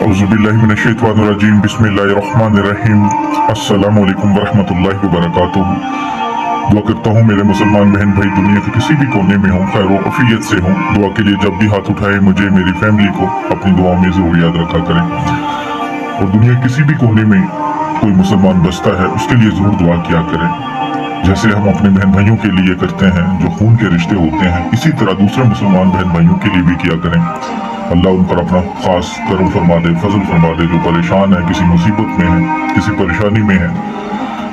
اعوذ باللہ من الشیطان الرجیم، بسم اللہ الرحمن الرحیم۔ السلام علیکم ورحمۃ اللہ وبرکاتہ۔ دعا کرتا ہوں میرے مسلمان بہن بھائی دنیا کے کسی بھی کونے میں ہوں، خیر و عافیت سے ہوں۔ دعا کے لیے جب بھی ہاتھ اٹھائے مجھے میری فیملی کو اپنی دعاؤں میں ضرور یاد رکھا کریں، اور دنیا کے کسی بھی کونے میں کوئی مسلمان بستا ہے اس کے لیے ضرور دعا کیا کریں، جیسے ہم اپنے بہن بھائیوں کے لیے کرتے ہیں جو خون کے رشتے ہوتے ہیں، اسی طرح دوسرے مسلمان بہن بھائیوں کے لیے بھی کیا کریں۔ اللہ ان پر اپنا خاص کرم فرما دے، فضل فرما دے۔ جو پریشان ہے، کسی مصیبت میں ہے، کسی پریشانی میں ہے،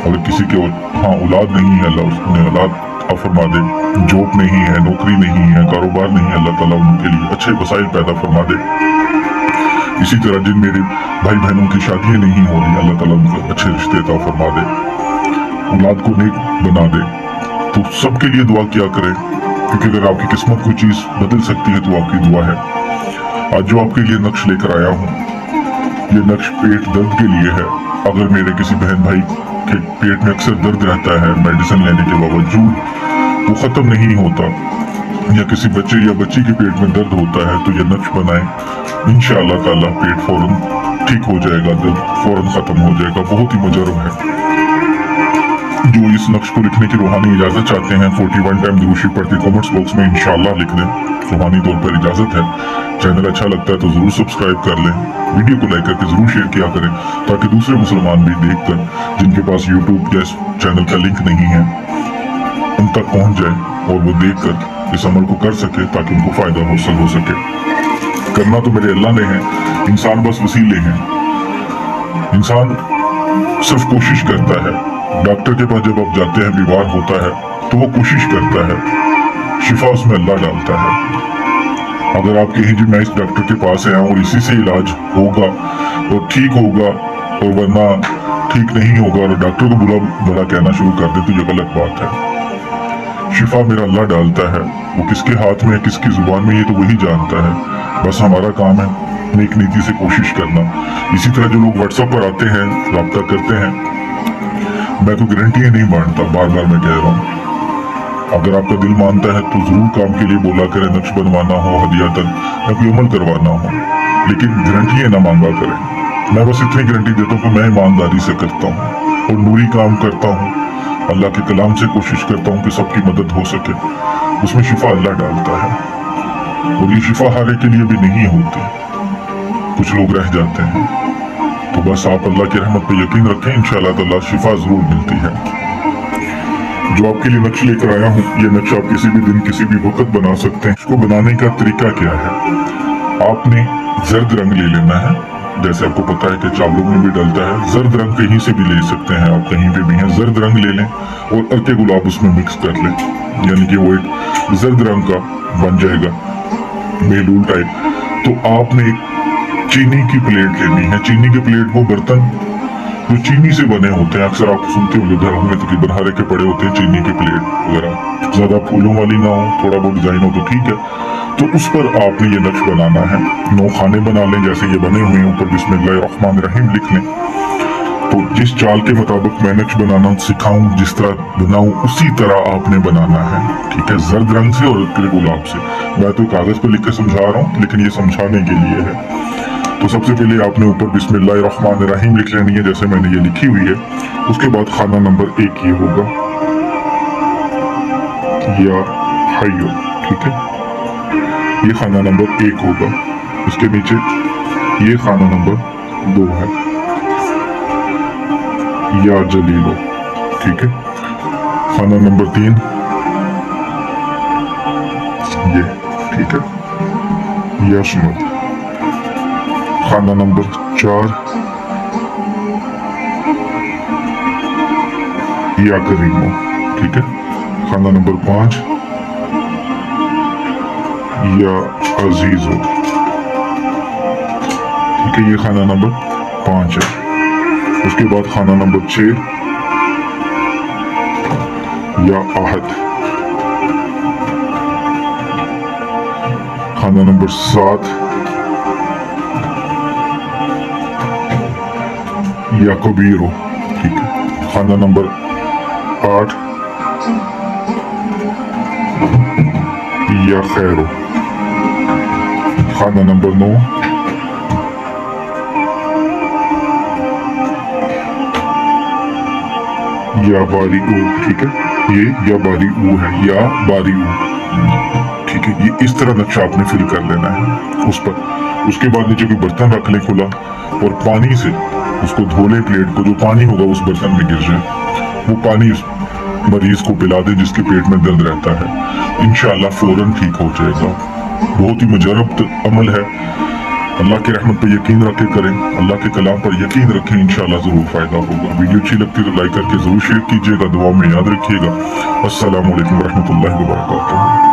اگر کسی کے اولاد نہیں ہے اللہ انہیں اولاد عطا فرما دے، جاب نہیں ہے، نوکری نہیں ہے، کاروبار نہیں ہے، اللہ تعالیٰ ان کے لیے اچھے وسائل پیدا فرما دے۔ اسی طرح جن میرے بھائی بہنوں کی شادیاں نہیں ہو رہی، اللہ تعالیٰ ان کو اچھے رشتے عطا فرما دے، اولاد کو نیک بنا دے۔ تو سب کے لیے دعا کیا کرے، کیونکہ اگر آپ کی قسمت کوئی چیز بدل سکتی ہے تو آپ کی دعا ہے۔ آج جو آپ کے لیے نقش لے کر آیا ہوں، یہ نقش پیٹ درد کے لیے ہے۔ اگر میرے کسی بہن بھائی کے پیٹ میں اکثر درد رہتا ہے میڈیسن لینے کے باوجود، وہ ختم نہیں ہوتا، یا کسی بچے یا بچی کے پیٹ میں درد ہوتا ہے، تو یہ نقش بنائیں، انشاءاللہ تعالیٰ پیٹ فوراً ٹھیک ہو جائے گا، درد فوراً ختم ہو جائے گا۔ بہت ہی مجرب ہے۔ جو اس نقش کو لکھنے کی روحانی اجازت چاہتے ہیں 41 ٹائم دروشی پڑھ کے کامنٹس باکس میں انشاءاللہ لکھ دیں، روحانی طور پر اجازت ہے۔ چینل اچھا لگتا ہے تو ضرور سبسکرائب کر لیں، ویڈیو کو لائک کر کے ضرور شیئر کیا کریں، تاکہ دوسرے مسلمان بھی دیکھ کر، جن کے پاس یوٹیوب یا اس چینل کا لنک نہیں ہے، ان تک پہنچ جائے اور وہ دیکھ کر اس عمل کو کر سکے، تاکہ ان کو فائدہ حاصل ہو سکے۔ کرنا تو میرے اللہ نے ہے، انسان بس وسیلے ہیں۔ انسان صرف کوشش کرتا ہے۔ ڈاکٹر کے پاس جب آپ جاتے ہیں، بیمار ہوتا ہے تو وہ کوشش کرتا ہے، شفا اس میں اللہ ڈالتا ہے۔ اگر آپ کہیں جی میں اس ڈاکٹر کے پاس آیا ہوں اور اسی سے علاج ہوگا اور ٹھیک ہوگا، اور ورنہ ٹھیک نہیں ہوگا، اور ڈاکٹر کو بھلا کہنا شروع کر دے، تو یہ غلط بات ہے۔ شفا میرا اللہ ڈالتا ہے، وہ کس کے ہاتھ میں ہے، کس کی زبان میں، یہ تو وہی جانتا ہے۔ بس ہمارا کام ہے نیک نیتی سے کوشش کرنا۔ اسی طرح جو لوگ واٹس ایپ پر آتے ہیں، رابطہ کرتے ہیں، میں تو گارنٹی نہیں مانتا، بار بار میں کہہ رہا ہوں، اگر آپ کا دل مانتا ہے تو ضرور کام کے لیے بولا کریں، نقش بنوانا ہو ہدیاتن یا کوئی عمل کروانا ہو، لیکن گارنٹی نہ مانگا کریں۔ میں بس اتنی گارنٹی دیتا ہوں کہ میں ایمانداری سے کرتا ہوں اور نوری کام کرتا ہوں، اللہ کے کلام سے کوشش کرتا ہوں کہ سب کی مدد ہو سکے۔ اس میں شفا اللہ ڈالتا ہے، اور یہ شفا ہر ایک کے لیے بھی نہیں ہوتی، کچھ لوگ رہ جاتے ہیں۔ تو بس آپ اللہ کی رحمت پہ یقین رکھیں، انشاءاللہ تعالیٰ شفا ضرور ملتی ہے۔ جو آپ کے لیے نقش لے کر آیا ہوں، یہ نقش آپ کسی بھی دن کسی بھی وقت بنا سکتے ہیں۔ اس کو بنانے کا طریقہ کیا ہے؟ آپ نے زرد رنگ لے لینا ہے، جیسے آپ کو پتا ہے کہ چاولوں میں بھی ڈلتا ہے۔ زرد رنگ کہیں سے بھی لے سکتے ہیں آپ، کہیں پہ بھی ہیں، زرد رنگ لے لیں اور ارکے گلاب اس میں مکس کر لیں، یعنی کہ وہ ایک زرد رنگ کا بن جائے گا، محلول ٹائپ۔ تو آپ نے ایک چینی کی پلیٹ لینی ہے۔ چینی کے پلیٹ وہ برتن جو چینی سے بنے ہوتے ہیں، اکثر آپ سنتے ہوں گے گھروں میں تقریباً ہر ایک کے پڑے ہوتے ہیں چینی کے پلیٹ وغیرہ، زیادہ پھولوں والی نہ ہو، تھوڑا بہت ڈیزائن ہو تو ٹھیک ہے۔ تو اس پر آپ نے یہ نقش بنانا ہے۔ 9 خانے بنا لیں جیسے یہ بنے ہوئے ہیں، اوپر بسم اللہ الرحمن الرحیم لکھ لیں۔ تو جس چال کے مطابق میں نقش بنانا سکھاؤں، جس طرح بناؤں، اسی طرح آپ نے بنانا ہے، ٹھیک ہے؟ زرد رنگ سے اور ارکے گلاب سے۔ میں تو کاغذ پہ لکھ کے سمجھا رہا ہوں، لیکن یہ سمجھانے کے لیے ہے۔ تو سب سے پہلے آپ نے اوپر بسم اللہ الرحمن الرحیم لکھ لینی ہے، جیسے میں نے یہ لکھی ہوئی ہے۔ اس کے بعد خانہ نمبر 1 یہ ہوگا، یا حیو، ٹھیک ہے؟ یہ خانہ نمبر 1 ہوگا۔ اس کے نیچے یہ خانہ نمبر 2 ہے، یا جلیلو، ٹھیک ہے؟ خانہ نمبر 3 یہ، ٹھیک ہے؟ یا شمد۔ خانہ نمبر 4 یا کریمو، ٹھیک ہے؟ خانہ نمبر 5 یا عزیزو، ٹھیک ہے؟ یہ خانہ نمبر 5 ہے۔ اس کے بعد خانہ نمبر 6 یا احد، خانہ نمبر 7 یا کبیرو، ٹھیک ہے؟ خانہ نمبر 8 یا خیرو، خانہ نمبر 9 یا باری او، ٹھیک ہے، یہ یا باری او ہے، یا باری او، ٹھیک ہے، یہ اس طرح نقشہ آپ نے فل کر لینا ہے اس پر۔ اس کے بعد نیچے کوئی برتن رکھ لیں کھلا، اور پانی سے اس کو دھو لیں، پلیٹ کو، جو پانی ہوگا اس برتن میں گر جائے، وہ پانی اس مریض کو پلا دیں جس کے پیٹ میں درد رہتا ہے، انشاءاللہ فوراً ٹھیک ہو جائے گا۔ بہت ہی مجرب عمل ہے، اللہ کی رحمت پہ یقین رکھ کے کریں، اللہ کے کلام پر یقین رکھیں، انشاءاللہ ضرور فائدہ ہوگا۔ ویڈیو اچھی لگتی تو لائک کر کے ضرور شیئر کیجیے گا، دعا میں یاد رکھیے گا۔ السلام علیکم ورحمۃ اللہ وبرکاتہ۔